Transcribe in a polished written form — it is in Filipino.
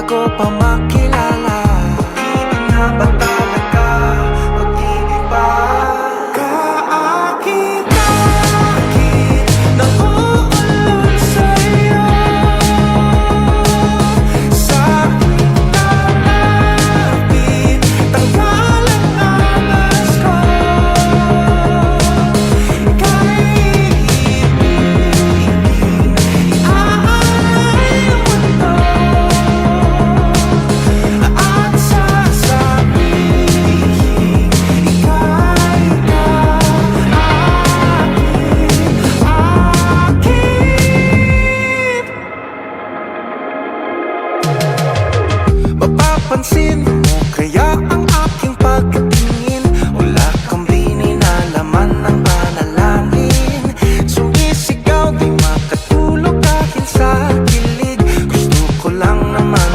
ko pa makilala. Pag-ibig na ba talaga? Pag-ibig ba? Kaakit-akit nang uulol sa'yo. Sa tuwing lalapit, tanggalan ang angas ko. Kahit ibig, iaalay ang mundo. At sasabihin, ika'y kaakit-akit. Mapapansin mo kaya ang aking pagtingin? Wala kang bininalaman ng panalangin. Sumisigaw di makatulog dahil sa kilig. Gusto ko lang naman